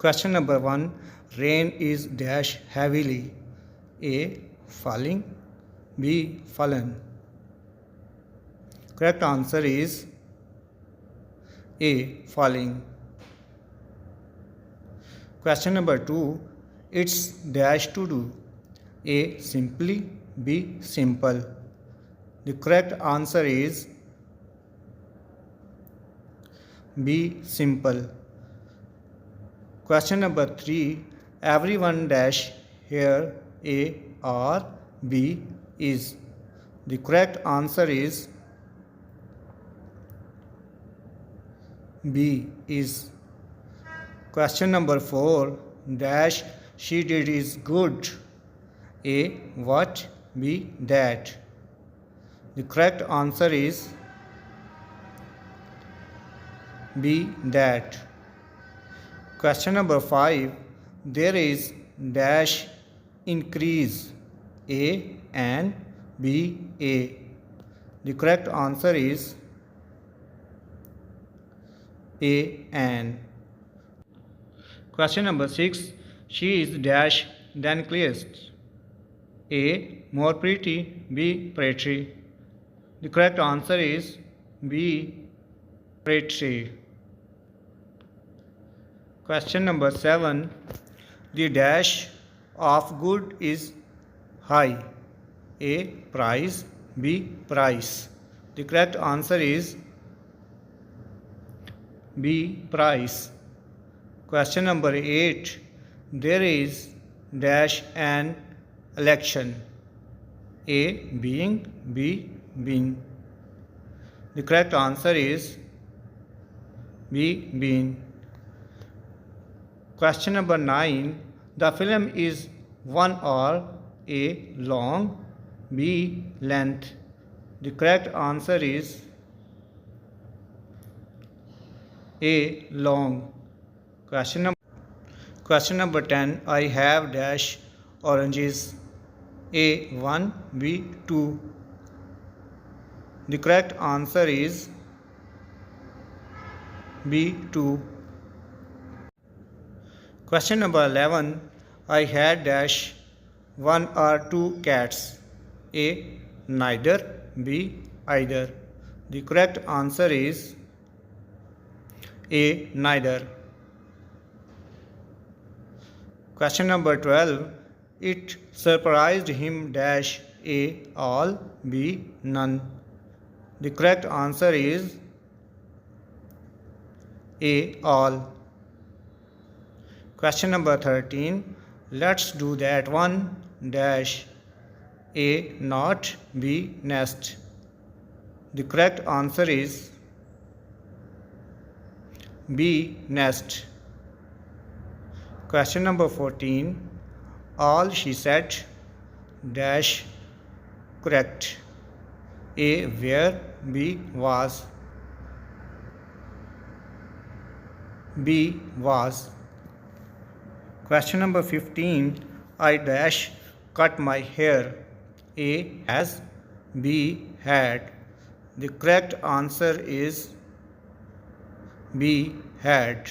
Question number 1. Rain is dash heavily. A. Falling. B. Fallen. Correct answer is A. Falling. Question number 2. It's dash to do. A. Simply. B. Simple. The correct answer is B. Simple. Question number 3. Everyone dash here A or B is. The correct answer is B is. Question number 4. Dash she did is good. A. What. B. That. The correct answer is B. That. Question number 5. There is dash increase. A and B. A. The correct answer is A and. Question number 6. She is dash than clearest. A. More pretty. B. Pretty. The correct answer is B. Pretty. Question number 7. The dash of good is high. A. Price. B. Price. The correct answer is B. Price. Question number 8. There is dash an election. A. Being. B. Being. The correct answer is B. Being. Question number 9. The film is 1 hour. A. Long. B. Length. The correct answer is A. Long. Question number 10. I have dash oranges. A. 1. B. 2. The correct answer is B. 2. Question number 11. I had dash 1 or 2 cats. A. Neither. B. Either. The correct answer is A. Neither. Question number 12. It surprised him dash A. All. B. None. The correct answer is A. All. Question number 13. Let's do that one dash A. Not. B. Nest. The correct answer is B. Nest. Question number 14. All she said dash correct. A. Where. B. Was. B. Was. Question number 15. I dash cut my hair. A. Has. B. Had. The correct answer is B. Had.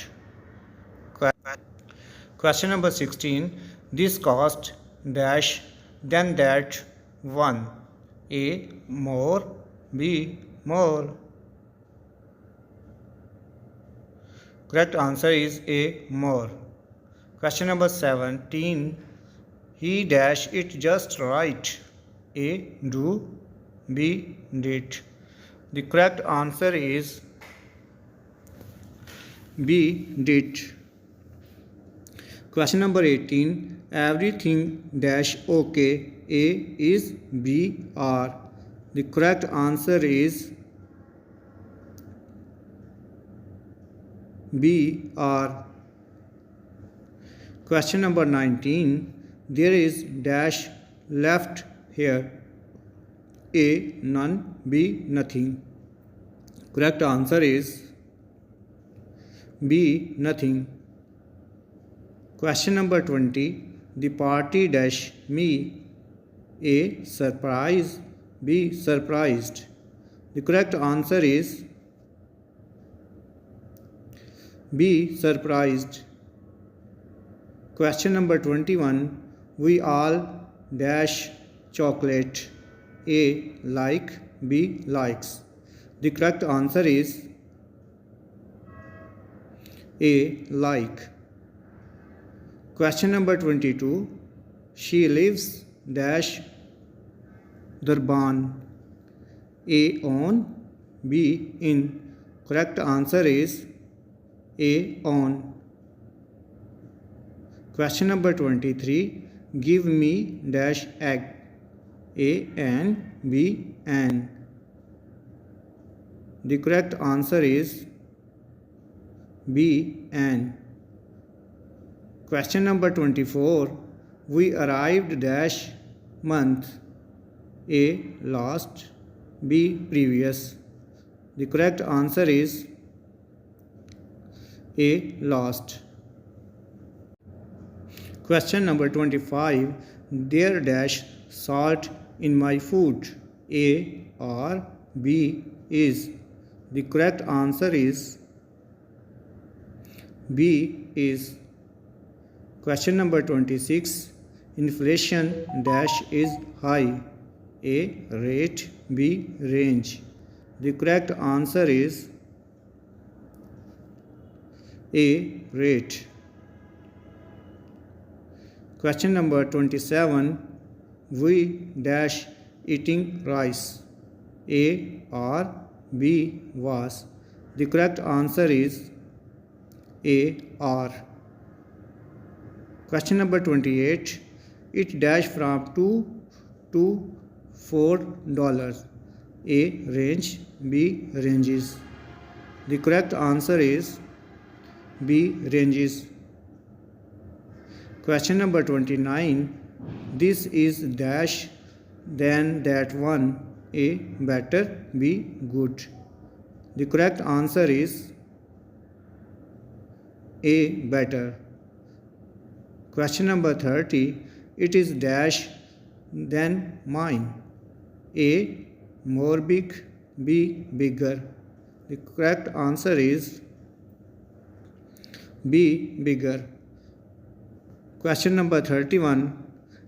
Question number 16. This cost dash than that one. A. More. B. More. Correct answer is A. More. Question number 17. He dash it just right. A. Do. B. Did. The correct answer is B. Did. Question number 18. Everything dash okay. A is B or. The correct answer is B or. Question number 19. There is dash left here. A. None. B. Nothing. Correct answer is B. Nothing. Question number 20. The party dash me. A. Surprise. B. Surprised. The correct answer is B. Surprised. Question number 21. We all dash chocolate. A. Like. B. Likes. The correct answer is A. Like. Question number 22. She lives dash Durban. A. On. B. In. Correct answer is A. On. Question number 23. Give me dash egg. A. An. B. An. The correct answer is B. An. Question number 24. We arrived dash month. A. Last. B. Previous. The correct answer is A. Last. Question number 25. There dash salt in my food. A or B is. The correct answer is B is. Question number 26. Inflation dash is high. A. Rate. B. Range. The correct answer is A. Rate. Question number 27. We dash eating rice. A or B was. The correct answer is A or. Question number 28. It dash from $2 to $4. A. Range. B. Ranges. The correct answer is B. Ranges. Question number 29. This is dash than that one. A. Better. B. Good. The correct answer is A. Better. Question number 30. It is dash than mine. A. More big. B. Bigger. The correct answer is B. Bigger. Question number 31.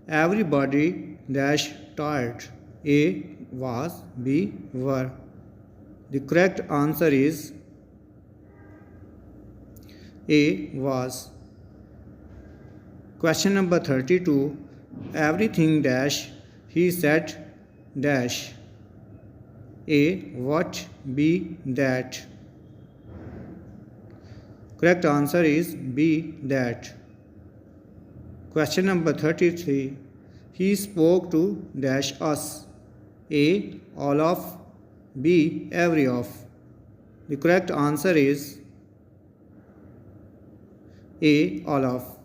Everybody dash tired. A. Was. B. Were. The correct answer is A. Was. Question number 32. Everything dash he said dash. A. What. B. That. Correct answer is B. That. Question number 33. He spoke to dash us. A. All of. B. Every of. The correct answer is A. All of.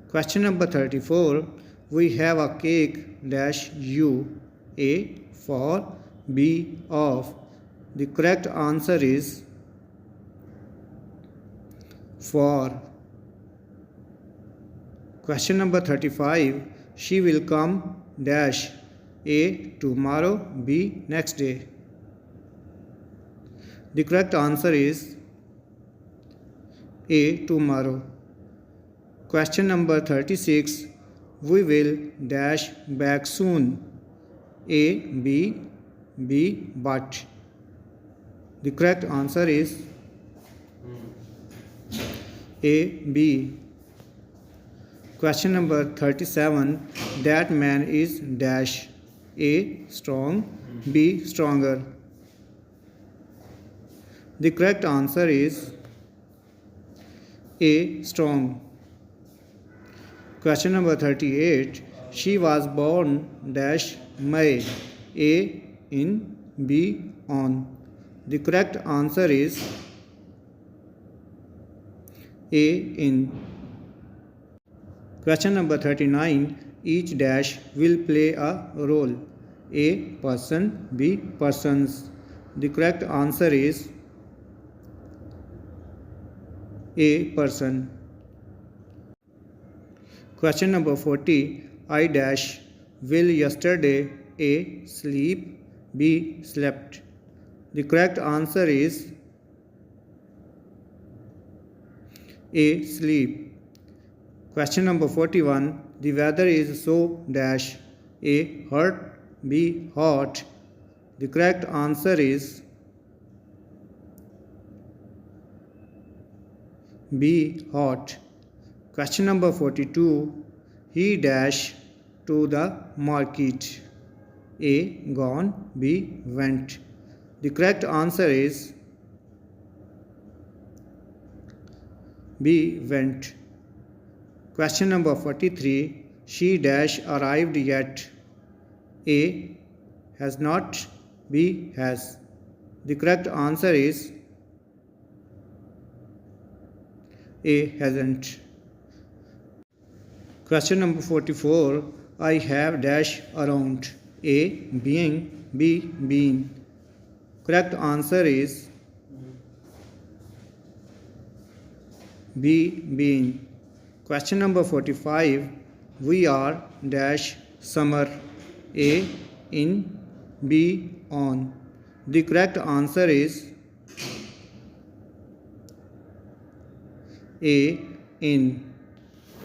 Question number 34. We have a cake dash you. A. For. B. Of. The correct answer is for. Question number 35. She will come dash. A. Tomorrow. B. Next day. The correct answer is A. Tomorrow. Question number 36. We will dash back soon. A. B. B. But. The correct answer is A. B. Question number 37. That man is dash. A. Strong. B. Stronger. The correct answer is A. Strong. Question number 38. She was born dash May. A. In. B. On. The correct answer is A. In. Question number 39. Each dash will play a role. A. Person. B. Persons. The correct answer is A. Person. Question number 40. I dash will yesterday. A. Sleep. B. Slept. The correct answer is A. Sleep. Question number 41. The weather is so dash. A. Hot. B. Hot. The correct answer is B. Hot. Question number 42. He dash to the market. A. Gone. B. Went. The correct answer is B. Went. Question number 43. She dash arrived yet. A. Has not. B. Has. The correct answer is A. Hasn't. Question number 44. I have dash around. A. Being. B. Been. Correct answer is B. Been. Question number 45. We are dash summer. A. In. B. On. The correct answer is A. In.